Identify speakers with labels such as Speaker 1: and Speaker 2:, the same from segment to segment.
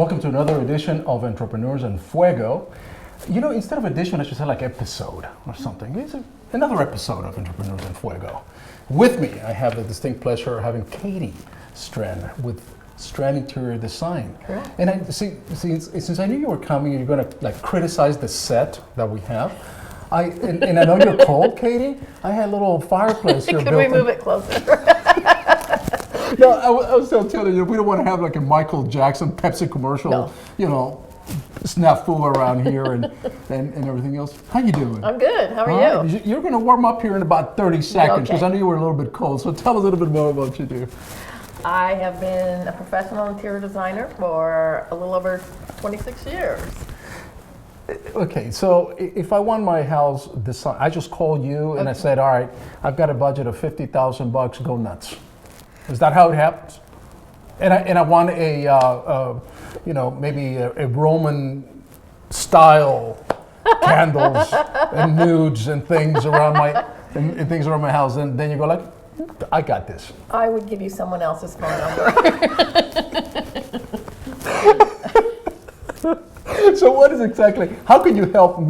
Speaker 1: Welcome to another edition of Entrepreneurs and Fuego. You know, instead of edition, I should say like episode or something. It's another episode of Entrepreneurs and Fuego. With me, I have the distinct pleasure of having Katie Strand with Strand Interior Design.
Speaker 2: Correct.
Speaker 1: And I since I knew you were coming, you're going to like criticize the set that we have. And I know you're cold, Katie. I had a little fireplace here.
Speaker 2: Could we move it closer?
Speaker 1: No, I was still telling you, we don't want to have like a Michael Jackson Pepsi commercial,
Speaker 2: No.
Speaker 1: you know, snafu around here and everything else. How you doing?
Speaker 2: I'm good. How are
Speaker 1: All
Speaker 2: you?
Speaker 1: right. You're going to warm up here in about 30 seconds because
Speaker 2: Okay.
Speaker 1: I knew you were a little bit cold. So tell a little bit more about what you do.
Speaker 2: I have been a professional interior designer for a little over 26 years.
Speaker 1: Okay, so if I want my house designed, I just call you and I
Speaker 2: Okay.
Speaker 1: said, all right, I've got a budget of $50,000, go nuts. Is that how it happens? And I want maybe a Roman style candles and nudes and things around my house, and then you go like, I got this.
Speaker 2: I would give you someone else's phone number.
Speaker 1: So what is exactly? How can you help me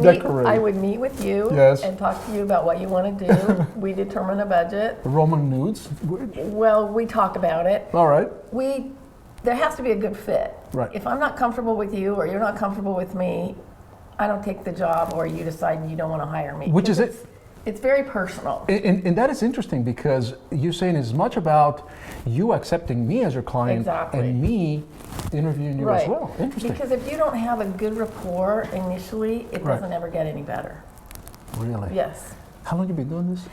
Speaker 1: decorate?
Speaker 2: I would meet with you
Speaker 1: Yes.
Speaker 2: and talk to you about what you want to do. We determine a budget.
Speaker 1: Roman nudes.
Speaker 2: Well, we talk about it.
Speaker 1: All right.
Speaker 2: There has to be a good fit.
Speaker 1: Right.
Speaker 2: If I'm not comfortable with you or you're not comfortable with me, I don't take the job, or you decide you don't want to hire me.
Speaker 1: Which is it?
Speaker 2: It's very personal.
Speaker 1: And that is interesting because you're saying it's much about you accepting me as your client
Speaker 2: Exactly.
Speaker 1: and me interviewing you as well. Interesting.
Speaker 2: Because if you don't have a good rapport initially, it
Speaker 1: Right.
Speaker 2: doesn't ever get any better.
Speaker 1: Really?
Speaker 2: Yes.
Speaker 1: How long have you been doing this?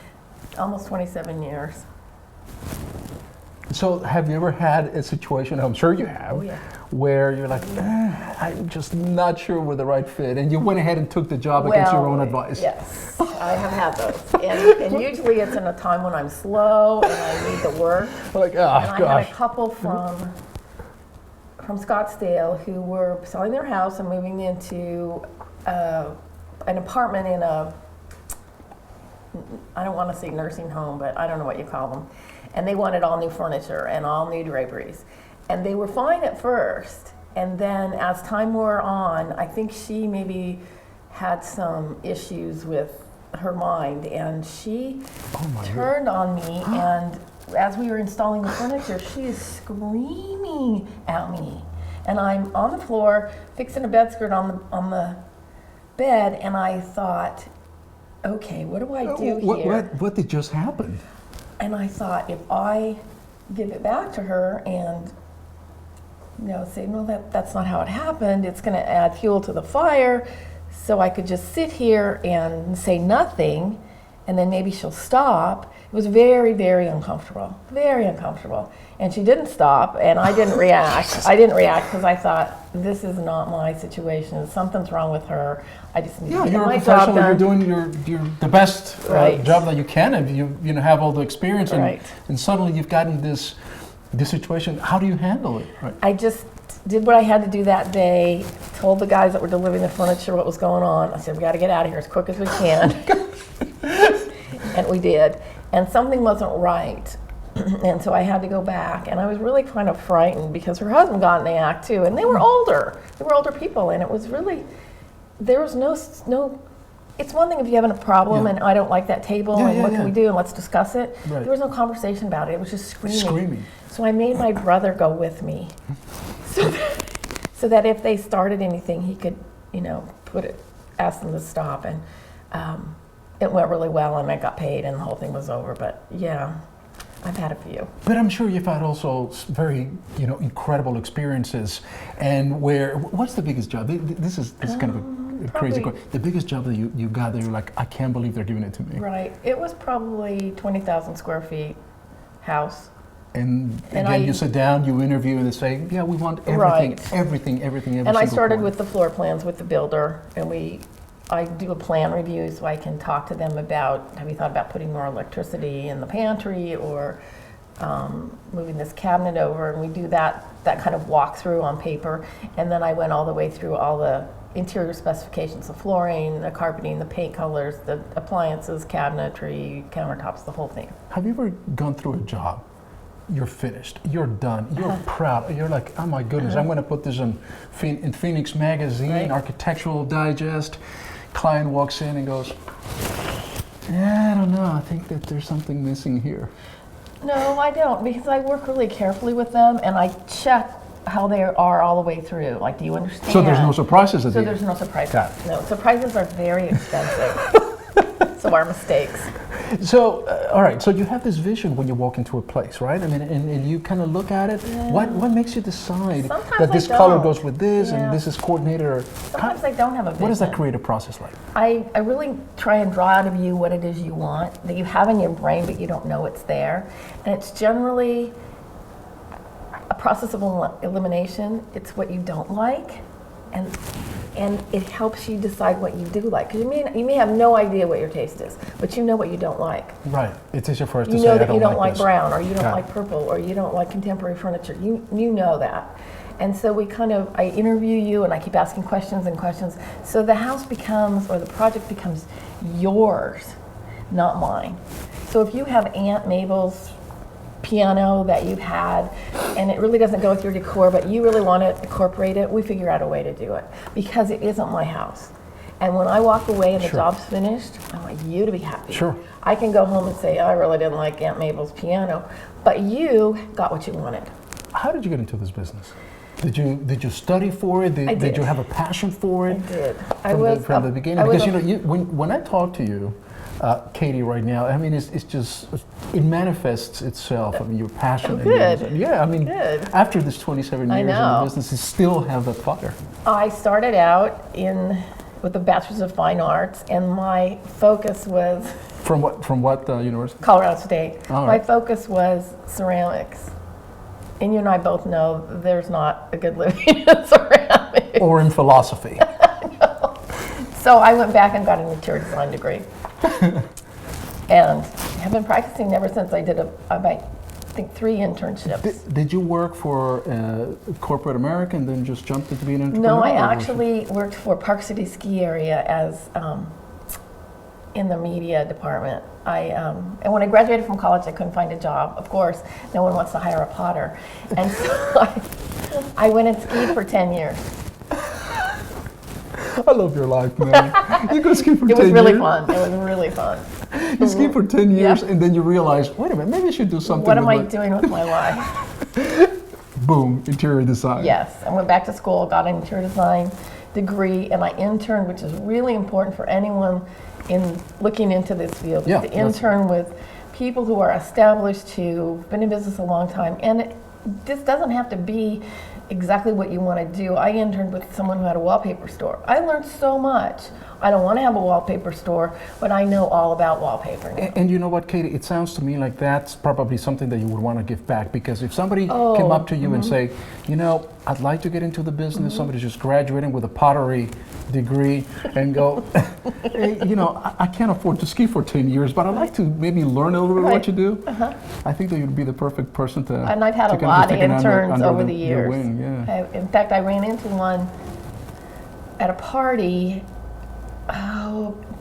Speaker 2: Almost 27 years.
Speaker 1: So have you ever had a situation, I'm sure you have,
Speaker 2: Oh, yeah.
Speaker 1: where you're like, I'm just not sure we're the right fit, and you went ahead and took the job against your own advice?
Speaker 2: Yes, I have had those. And usually it's in a time when I'm slow and I need the work.
Speaker 1: Like, oh
Speaker 2: And I had
Speaker 1: gosh.
Speaker 2: a couple from Scottsdale who were selling their house and moving into an apartment in I don't want to say nursing home, but I don't know what you call them. And they wanted all new furniture and all new draperies. And they were fine at first. And then as time wore on, I think she maybe had some issues with her mind, and she turned on me, and as we were installing the furniture, she is screaming at me. And I'm on the floor fixing a bed skirt on the bed, and I thought, okay, what do I do here?
Speaker 1: What did just happen?
Speaker 2: And I thought, if I give it back to her and say, no, that's not how it happened, it's going to add fuel to the fire, so I could just sit here and say nothing, and then maybe she'll stop. It was very, very uncomfortable, very uncomfortable. And she didn't stop, and I didn't react. I didn't react because I thought, this is not my situation. Something's wrong with her. I just need to get
Speaker 1: you're
Speaker 2: my
Speaker 1: a
Speaker 2: job
Speaker 1: professional.
Speaker 2: done.
Speaker 1: You're doing the best
Speaker 2: Right.
Speaker 1: job that you can, and you have all the experience,
Speaker 2: Right.
Speaker 1: and suddenly you've gotten this situation. How do you handle it? Right.
Speaker 2: I just did what I had to do that day, told the guys that were delivering the furniture what was going on. I said, we got to get out of here as quick as we can. And we did. And something wasn't right. And so I had to go back. And I was really kind of frightened because her husband got in the act too. And they were older. They were older people. And it was really, there was no it's one thing if you're having a problem
Speaker 1: Yeah.
Speaker 2: and I don't like that table and what can we do and let's discuss it.
Speaker 1: Right.
Speaker 2: There was no conversation about it. It was just screaming.
Speaker 1: Screaming.
Speaker 2: So I made my brother go with me. So that if they started anything, he could, ask them to stop. And it went really well, and I got paid, and the whole thing was over. But yeah, I've had a few.
Speaker 1: But I'm sure you've had also very, incredible experiences. And what's the biggest job? This is kind of a crazy
Speaker 2: probably-
Speaker 1: question. The biggest job that you got that you're like, I can't believe they're giving it to me.
Speaker 2: Right. It was probably 20,000 square feet house.
Speaker 1: And
Speaker 2: And
Speaker 1: again,
Speaker 2: I-
Speaker 1: you sit down, you interview, and they say, yeah, we want everything,
Speaker 2: Right.
Speaker 1: every
Speaker 2: And I
Speaker 1: single
Speaker 2: started
Speaker 1: corner.
Speaker 2: with the floor plans with the builder, and I do a plan review so I can talk to them about, have you thought about putting more electricity in the pantry or moving this cabinet over? And we do that kind of walkthrough on paper. And then I went all the way through all the interior specifications, the flooring, the carpeting, the paint colors, the appliances, cabinetry, countertops, the whole thing.
Speaker 1: Have you ever gone through a job you're finished, you're done, you're proud, you're like, oh my goodness, I'm going to put this in Phoenix Magazine,
Speaker 2: Right.
Speaker 1: Architectural Digest. Client walks in and goes, yeah, I don't know, I think that there's something missing here.
Speaker 2: No, I don't, because I work really carefully with them and I check how they are all the way through. Like, do you understand?
Speaker 1: So there's no surprises at the
Speaker 2: So
Speaker 1: end?
Speaker 2: there's no surprises.
Speaker 1: Got it.
Speaker 2: No, surprises are very expensive. So are mistakes.
Speaker 1: So, all right, so you have this vision when you walk into a place, right? I mean, and you kind of look at it.
Speaker 2: Yeah.
Speaker 1: What makes you decide
Speaker 2: Sometimes
Speaker 1: that this
Speaker 2: I
Speaker 1: color
Speaker 2: don't.
Speaker 1: goes with this
Speaker 2: Yeah.
Speaker 1: and this is coordinated? Or
Speaker 2: Sometimes I don't have a vision.
Speaker 1: what is that creative process like?
Speaker 2: I really try and draw out of you what it is you want, that you have in your brain, but you don't know it's there. And it's generally a process of elimination. It's what you don't like, and it helps you decide what you do like. Because you may have no idea what your taste is, but you know what you don't like.
Speaker 1: Right. It's easier for us to
Speaker 2: You
Speaker 1: say,
Speaker 2: know
Speaker 1: I
Speaker 2: that you don't like
Speaker 1: this.
Speaker 2: brown, or you don't
Speaker 1: Got
Speaker 2: like
Speaker 1: it.
Speaker 2: purple, or you don't like contemporary furniture. You know that. And so I interview you and I keep asking questions and questions. So the house becomes, or the project becomes yours, not mine. So if you have Aunt Mabel's piano that you've had and it really doesn't go with your decor, but you really want to incorporate it, we figure out a way to do it because it isn't my house. And when I walk away and the
Speaker 1: Sure.
Speaker 2: job's finished, I want you to be happy.
Speaker 1: Sure.
Speaker 2: I can go home and say, I really didn't like Aunt Mabel's piano, but you got what you wanted.
Speaker 1: How did you get into this business? Did you study for it?
Speaker 2: I
Speaker 1: Did
Speaker 2: did.
Speaker 1: you have a passion for
Speaker 2: I
Speaker 1: it?
Speaker 2: did.
Speaker 1: From the beginning? Because when I talk to you, Katie, right now, I mean, it's just, it manifests itself. I mean, your passion.
Speaker 2: Oh,
Speaker 1: and your-
Speaker 2: good.
Speaker 1: yeah, I mean,
Speaker 2: Good.
Speaker 1: after this 27
Speaker 2: I
Speaker 1: years in
Speaker 2: know.
Speaker 1: the business, you still have that fire.
Speaker 2: I started out with a Bachelor's of Fine Arts, and my focus was
Speaker 1: From what university?
Speaker 2: Colorado State.
Speaker 1: All
Speaker 2: My
Speaker 1: right.
Speaker 2: focus was ceramics. And you and I both know there's not a good living in ceramics.
Speaker 1: Or in philosophy.
Speaker 2: So I went back and got an interior design degree. And have been practicing ever since. I did about, I think, 3 internships.
Speaker 1: Did you work for corporate America and then just jumped into being an entrepreneur?
Speaker 2: No, I
Speaker 1: or was it-
Speaker 2: actually worked for Park City Ski Area as in the media department. And when I graduated from college, I couldn't find a job. Of course, no one wants to hire a potter, and so I went and skied for 10 years.
Speaker 1: I love your life, man. You go ski for 10
Speaker 2: It
Speaker 1: years.
Speaker 2: was really fun. It was really fun.
Speaker 1: You ski for 10 years
Speaker 2: Yep.
Speaker 1: and then you realize, wait a minute, maybe I should do something.
Speaker 2: What am I
Speaker 1: with
Speaker 2: doing with my life?
Speaker 1: Boom, interior design.
Speaker 2: Yes, I went back to school, got an interior design degree, and I interned, which is really important for anyone in looking into this field,
Speaker 1: Yeah,
Speaker 2: to
Speaker 1: that's-
Speaker 2: intern with people who are established, who've been in business a long time. And this doesn't have to be exactly what you want to do. I interned with someone who had a wallpaper store. I learned so much. I don't want to have a wallpaper store, but I know all about wallpaper now.
Speaker 1: And you know what, Katie? It sounds to me like that's probably something that you would want to give back, because if somebody came up to you and say, you know, I'd like to get into the business, somebody's just graduating with a pottery degree and go, hey, you know, I can't afford to ski for 10 years, but I'd like to maybe learn a little bit of what
Speaker 2: Right.
Speaker 1: you do. I think that you'd be the perfect person to.
Speaker 2: And I've had
Speaker 1: to
Speaker 2: a
Speaker 1: kind of
Speaker 2: lot
Speaker 1: be
Speaker 2: of
Speaker 1: taken
Speaker 2: interns over the
Speaker 1: your
Speaker 2: years.
Speaker 1: wing, yeah.
Speaker 2: In fact, I ran into one at a party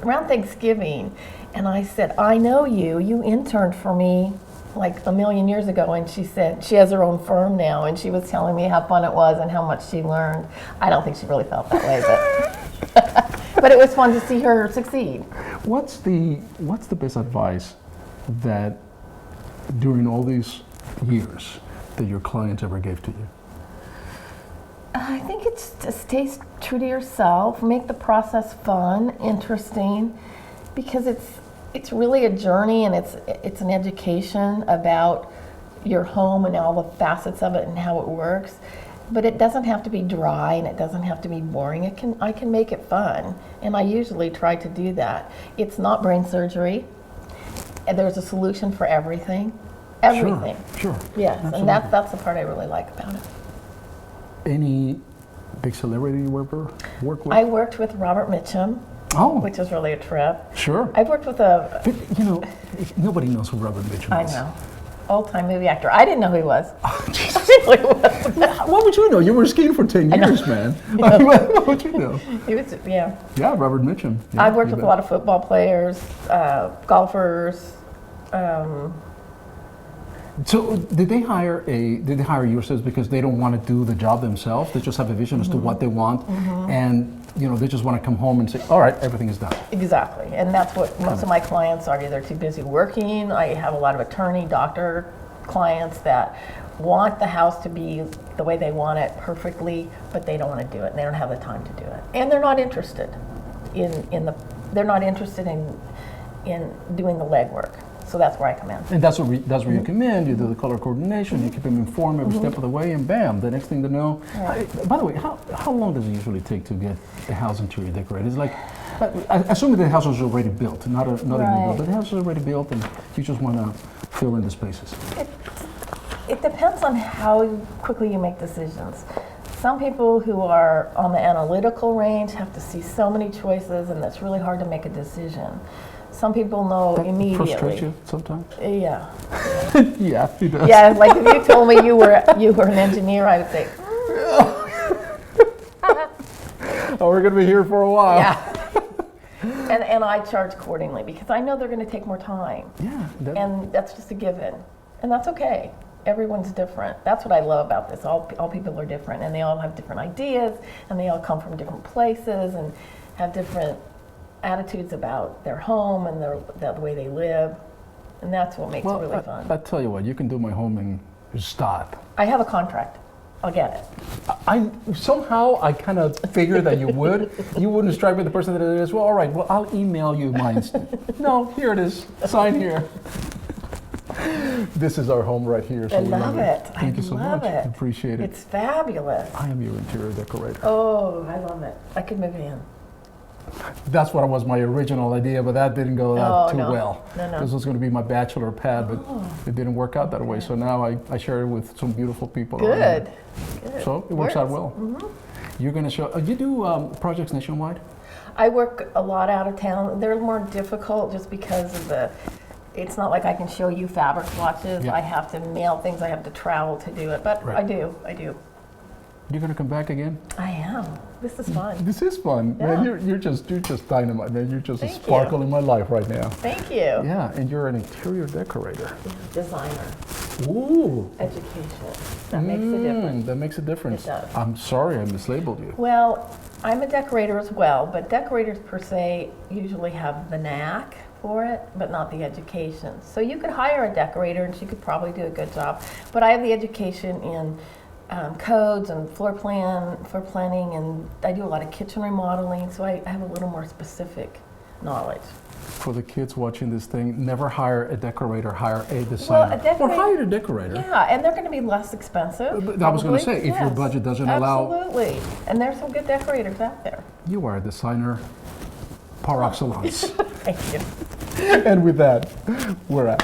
Speaker 2: around Thanksgiving, and I said, I know you. You interned for me like a million years ago. And she said she has her own firm now, and she was telling me how fun it was and how much she learned. I don't think she really felt that way, but but it was fun to see her succeed.
Speaker 1: What's the best advice that during all these years that your clients ever gave to you?
Speaker 2: I think it's to stay true to yourself, make the process fun, interesting, because it's really a journey, and it's an education about your home and all the facets of it and how it works. But it doesn't have to be dry, and it doesn't have to be boring. I can make it fun, and I usually try to do that. It's not brain surgery, and there's a solution for everything. Everything.
Speaker 1: Sure.
Speaker 2: Yes,
Speaker 1: Absolutely.
Speaker 2: and that's the part I really like about it.
Speaker 1: Any big celebrity you ever work with?
Speaker 2: I worked with Robert Mitchum,
Speaker 1: Oh,
Speaker 2: which was really a trip.
Speaker 1: sure.
Speaker 2: I've worked with a,
Speaker 1: But, you know, nobody knows who Robert Mitchum
Speaker 2: I
Speaker 1: is.
Speaker 2: know, old-time movie actor. I didn't know who he was.
Speaker 1: Oh, Jesus.
Speaker 2: I didn't know who he was.
Speaker 1: What would you know? You were skiing for 10 years, man. What would you know?
Speaker 2: He was, yeah.
Speaker 1: Yeah, Robert Mitchum. Yeah,
Speaker 2: I've worked
Speaker 1: you
Speaker 2: with a
Speaker 1: bet.
Speaker 2: lot of football players, golfers.
Speaker 1: So did they hire your service because they don't want to do the job themselves? They just have a vision as to what they want, and they just want to come home and say, all right, everything is done.
Speaker 2: Exactly, and that's what most of my clients are. Either too busy working. I have a lot of attorney, doctor clients that want the house to be the way they want it perfectly, but they don't want to do it, and they don't have the time to do it, and they're not interested they're not interested in doing the legwork. So that's where I come in.
Speaker 1: And that's where you come in. You do the color coordination. You keep them informed every step of the way, and bam, the next thing to know.
Speaker 2: Right.
Speaker 1: By the way, how long does it usually take to get the house interior decorated? It's like, assuming the house is already built, not a new build, but the house is already built, and you just want to fill in the spaces.
Speaker 2: It depends on how quickly you make decisions. Some people who are on the analytical range have to see so many choices, and it's really hard to make a decision. Some people know
Speaker 1: That
Speaker 2: immediately.
Speaker 1: frustrates you sometimes?
Speaker 2: Yeah.
Speaker 1: Yeah, it does.
Speaker 2: Yeah, like if you told me you were an engineer, I would say,
Speaker 1: oh, we're going to be here for a while.
Speaker 2: yeah. And I charge accordingly because I know they're going to take more time.
Speaker 1: Yeah.
Speaker 2: And that's just a given. And that's okay. Everyone's different. That's what I love about this. All people are different, and they all have different ideas, and they all come from different places and have different attitudes about their home and the way they live. And that's what makes it really fun.
Speaker 1: I tell you what, you can do my home in stop.
Speaker 2: I have a contract. I'll get it.
Speaker 1: Somehow I kind of figured that you would. You wouldn't strike me the person that it is. Well, all right. Well, I'll email you mine. No, here it is. Sign here. This is our home right here. So
Speaker 2: I love it.
Speaker 1: Thank you so much.
Speaker 2: I
Speaker 1: Appreciate it.
Speaker 2: It's fabulous.
Speaker 1: I am your interior decorator.
Speaker 2: Oh, I love it. I could move in.
Speaker 1: That's what was my original idea, but that didn't go too well.
Speaker 2: No.
Speaker 1: This was going to be my bachelor pad, but it didn't work out that way. So now I share it with some beautiful people.
Speaker 2: Good.
Speaker 1: So it works out well. You're going to show. You do projects nationwide?
Speaker 2: I work a lot out of town. They're more difficult just because of it's not like I can show you fabric swatches.
Speaker 1: Yeah.
Speaker 2: I have to mail things. I have to travel to do it. But
Speaker 1: Right.
Speaker 2: I do.
Speaker 1: You're going to come back again?
Speaker 2: I am. This is fun.
Speaker 1: This is fun,
Speaker 2: Yeah.
Speaker 1: man. You're just dynamite, man. You're just
Speaker 2: Thank
Speaker 1: a sparkle
Speaker 2: you.
Speaker 1: in my life right now.
Speaker 2: Thank you.
Speaker 1: Yeah, and you're an interior decorator.
Speaker 2: Designer.
Speaker 1: Ooh.
Speaker 2: Education. That makes a difference.
Speaker 1: That makes a difference.
Speaker 2: It does.
Speaker 1: I'm sorry I mislabeled you.
Speaker 2: Well, I'm a decorator as well, but decorators per se usually have the knack for it, but not the education. So you could hire a decorator and she could probably do a good job, but I have the education in codes and floor planning, and I do a lot of kitchen remodeling, so I have a little more specific knowledge.
Speaker 1: For the kids watching this thing, never hire a decorator, hire a designer.
Speaker 2: Well,
Speaker 1: or hire a decorator.
Speaker 2: Yeah, and they're going to be less expensive.
Speaker 1: But I was going to say,
Speaker 2: probably.
Speaker 1: if your
Speaker 2: Yes,
Speaker 1: budget doesn't allow,
Speaker 2: absolutely. And there's some good decorators out there.
Speaker 1: you are a designer par excellence.
Speaker 2: Thank you.
Speaker 1: And with that, we're out.